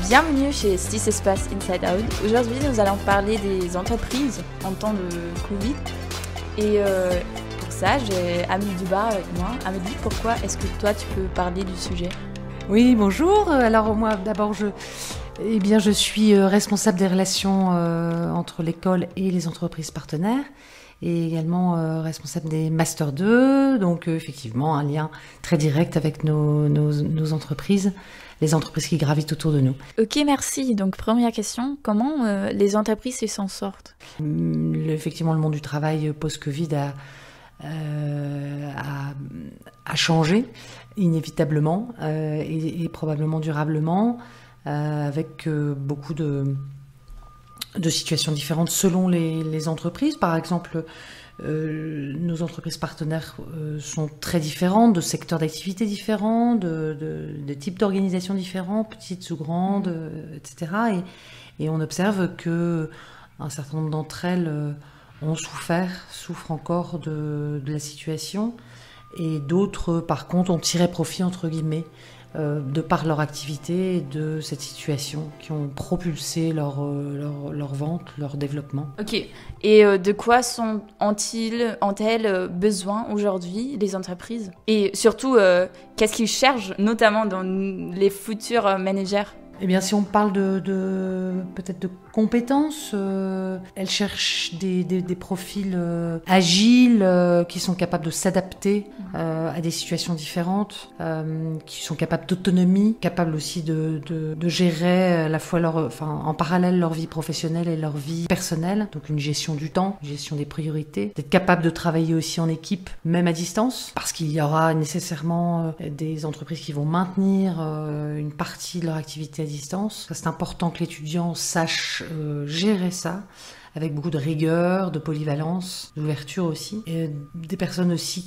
Bienvenue chez Stis Espace Inside Out. Aujourd'hui, nous allons parler des entreprises en temps de Covid. Et pour ça, j'ai Amélie Dubar avec moi. Amélie, pourquoi est-ce que toi, tu peux parler du sujet ? Oui, bonjour. Alors moi, d'abord, je suis responsable des relations entre l'école et les entreprises partenaires et également responsable des Master 2. Donc effectivement, un lien très direct avec nos entreprises, les entreprises qui gravitent autour de nous. Ok, merci. Donc première question, comment les entreprises s'en sortent ? Effectivement, le monde du travail post-Covid a changé inévitablement et probablement durablement avec beaucoup de situations différentes selon les entreprises. Par exemple, nos entreprises partenaires sont très différentes, de secteurs d'activité différents, de types d'organisations différents, petites ou grandes, etc. Et on observe que un certain nombre d'entre elles souffrent encore de la situation, et d'autres, par contre, ont tiré profit, entre guillemets, de par leur activité et de cette situation, qui ont propulsé leur vente, leur développement. Ok, et de quoi ont-elles besoin aujourd'hui, les entreprises ? Et surtout, qu'est-ce qu'ils cherchent, notamment dans les futurs managers ? Eh bien, si on parle peut-être de compétences, elles cherchent des profils agiles, qui sont capables de s'adapter à des situations différentes, qui sont capables d'autonomie, capables aussi de gérer à la fois en parallèle leur vie professionnelle et leur vie personnelle. Donc une gestion du temps, une gestion des priorités, d'être capable de travailler aussi en équipe, même à distance, parce qu'il y aura nécessairement des entreprises qui vont maintenir une partie de leur activité à distance. Ça, c'est important que l'étudiant sache gérer ça avec beaucoup de rigueur, de polyvalence, d'ouverture aussi. Et des personnes aussi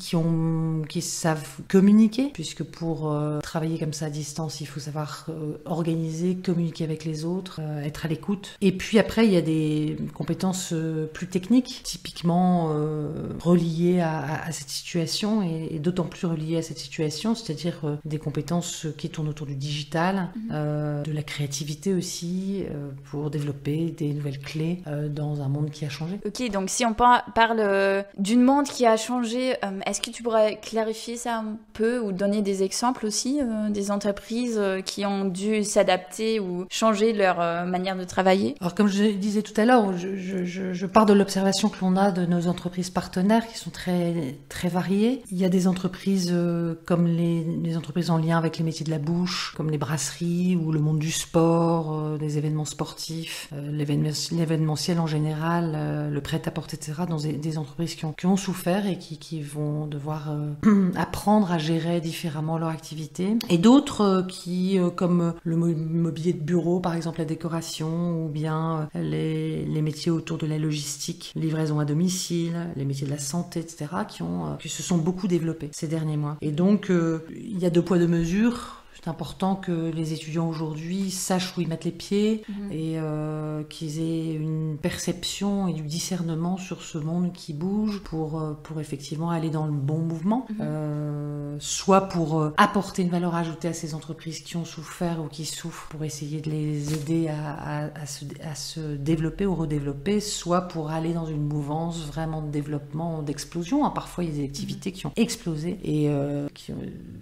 qui savent communiquer, puisque pour travailler comme ça à distance, il faut savoir organiser, communiquer avec les autres, être à l'écoute. Et puis après, il y a des compétences plus techniques, typiquement reliées à cette situation, et d'autant plus reliées à cette situation, c'est-à-dire des compétences qui tournent autour du digital, de la créativité aussi, pour développer des nouvelles clés dans un monde qui a changé. Ok, donc si on parle d'une monde qui a changé, est-ce que tu pourrais clarifier ça un peu ou donner des exemples aussi des entreprises qui ont dû s'adapter ou changer leur manière de travailler ? Alors comme je disais tout à l'heure, je pars de l'observation que l'on a de nos entreprises partenaires qui sont très, très variées. Il y a des entreprises comme les entreprises en lien avec les métiers de la bouche, comme les brasseries ou le monde du sport, des événements sportifs, l'événementiel en général, le prêt-à-porter, etc., dans des entreprises qui ont souffert et qui vont devoir apprendre à gérer différemment leur activité. Et d'autres qui, comme le mobilier de bureau, par exemple la décoration, ou bien les métiers autour de la logistique, livraison à domicile, les métiers de la santé, etc., qui se sont beaucoup développés ces derniers mois. Et donc, il y a deux poids, deux mesures. C'est important que les étudiants aujourd'hui sachent où ils mettent les pieds et qu'ils aient une perception et du discernement sur ce monde qui bouge pour effectivement aller dans le bon mouvement, soit pour apporter une valeur ajoutée à ces entreprises qui ont souffert ou qui souffrent, pour essayer de les aider à se développer ou redévelopper, soit pour aller dans une mouvance vraiment de développement, d'explosion. Parfois, il y a des activités qui ont explosé et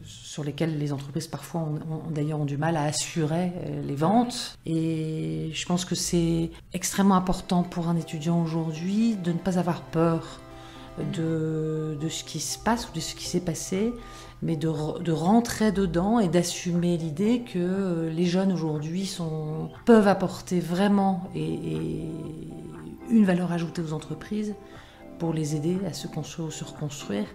sur lesquelles les entreprises parfois ont du mal à assurer les ventes. Et je pense que c'est extrêmement important pour un étudiant aujourd'hui de ne pas avoir peur de ce qui se passe ou de ce qui s'est passé, mais de rentrer dedans et d'assumer l'idée que les jeunes aujourd'hui peuvent apporter vraiment et une valeur ajoutée aux entreprises pour les aider à se construire ou se reconstruire,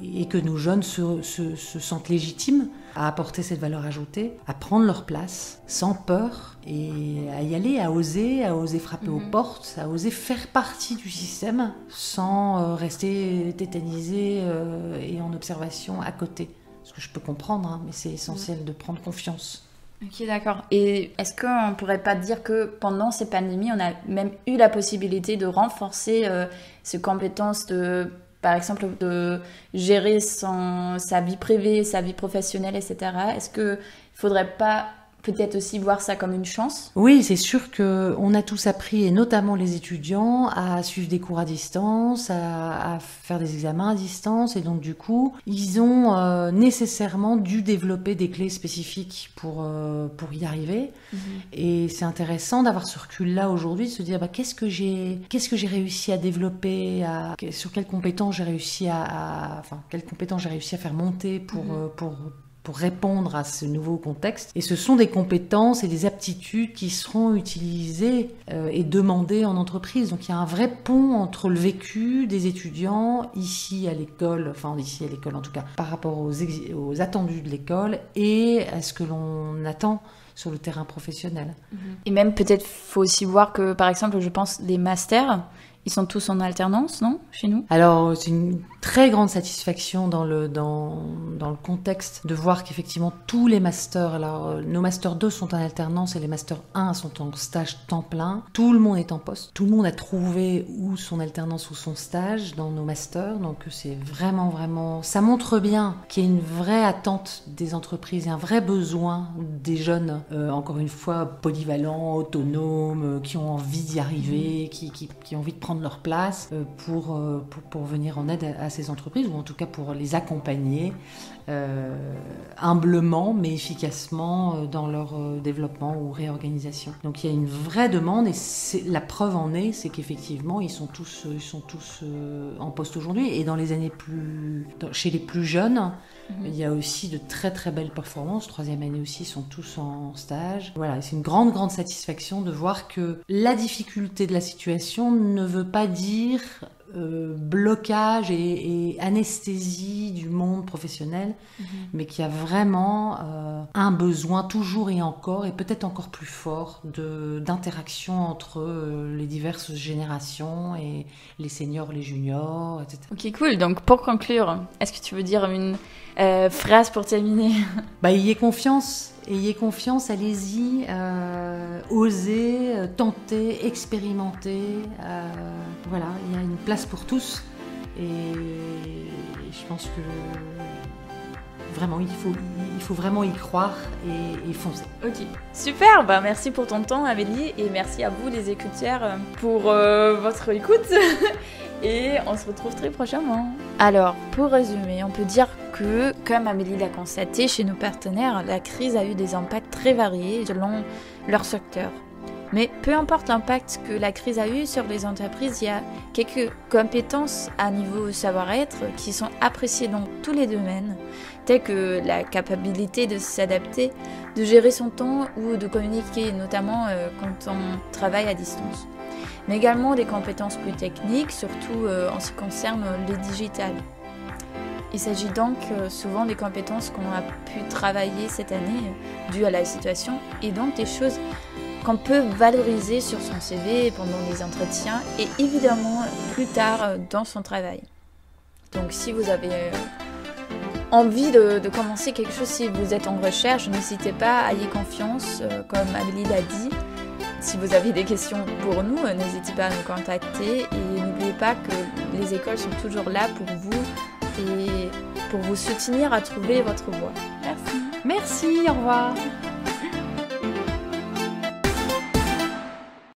et que nos jeunes se sentent légitimes à apporter cette valeur ajoutée, à prendre leur place sans peur et à y aller, à oser frapper aux portes, à oser faire partie du système sans rester tétanisé et en observation à côté. Ce que je peux comprendre, mais c'est essentiel de prendre confiance. Ok, d'accord. Et est-ce qu'on ne pourrait pas dire que pendant ces pandémies, on a même eu la possibilité de renforcer ces compétences par exemple, de gérer sa vie privée, sa vie professionnelle, etc. Est-ce qu'il ne faudrait pas peut-être aussi voir ça comme une chance. Oui, c'est sûr qu'on a tous appris, et notamment les étudiants, à suivre des cours à distance, à faire des examens à distance, et donc du coup, ils ont nécessairement dû développer des clés spécifiques pour y arriver. Et c'est intéressant d'avoir ce recul-là aujourd'hui, de se dire qu'est-ce que j'ai réussi à développer, sur quelles compétences j'ai réussi quelles compétences j'ai réussi à faire monter pour répondre à ce nouveau contexte. Et ce sont des compétences et des aptitudes qui seront utilisées et demandées en entreprise. Donc il y a un vrai pont entre le vécu des étudiants ici à l'école en tout cas, par rapport aux attendus de l'école et à ce que l'on attend sur le terrain professionnel. Et même peut-être faut aussi voir que, par exemple, je pense les masters, ils sont tous en alternance, non, chez nous? Alors, c'est une très grande satisfaction dans le contexte de voir qu'effectivement tous les masters, alors nos masters 2 sont en alternance et les masters 1 sont en stage temps plein. Tout le monde est en poste. Tout le monde a trouvé ou son alternance ou son stage dans nos masters. Donc c'est vraiment, ça montre bien qu'il y a une vraie attente des entreprises et un vrai besoin des jeunes, encore une fois, polyvalents, autonomes, qui ont envie d'y arriver, qui ont envie de prendre leur place pour venir en aide à ces entreprises, ou en tout cas pour les accompagner humblement mais efficacement dans leur développement ou réorganisation. Donc il y a une vraie demande, et la preuve en est, c'est qu'effectivement ils sont tous en poste aujourd'hui, et dans les années chez les plus jeunes, il y a aussi de très très belles performances. Troisième année aussi, ils sont tous en stage. Voilà, c'est une grande satisfaction de voir que la difficulté de la situation ne veut pas dire blocage et anesthésie du monde professionnel, mais qu'il y a vraiment un besoin toujours et encore, et peut-être encore plus fort, d'interaction entre les diverses générations et les seniors, les juniors, etc. Ok, cool. Donc pour conclure, est-ce que tu veux dire une phrase pour terminer? Ayez confiance, allez-y, osez, tentez, expérimentez. Voilà, il y a une place pour tous, et je pense que vraiment il faut vraiment y croire et foncer. Ok, super. Merci pour ton temps, Amélie, et merci à vous les écouteurs pour votre écoute. Et on se retrouve très prochainement. Alors, pour résumer, on peut dire que, comme Amélie l'a constaté, chez nos partenaires, la crise a eu des impacts très variés selon leur secteur. Mais peu importe l'impact que la crise a eu sur les entreprises, il y a quelques compétences à niveau savoir-être qui sont appréciées dans tous les domaines, telles que la capacité de s'adapter, de gérer son temps ou de communiquer, notamment quand on travaille à distance. Mais également des compétences plus techniques, surtout en ce qui concerne le digital. Il s'agit donc souvent des compétences qu'on a pu travailler cette année dues à la situation, et donc des choses qu'on peut valoriser sur son CV pendant les entretiens et évidemment plus tard dans son travail. Donc si vous avez envie de commencer quelque chose, si vous êtes en recherche, n'hésitez pas, ayez confiance, comme Amélie l'a dit. Si vous avez des questions pour nous, n'hésitez pas à nous contacter, et n'oubliez pas que les écoles sont toujours là pour vous et pour vous soutenir à trouver votre voie. Merci. Merci, au revoir.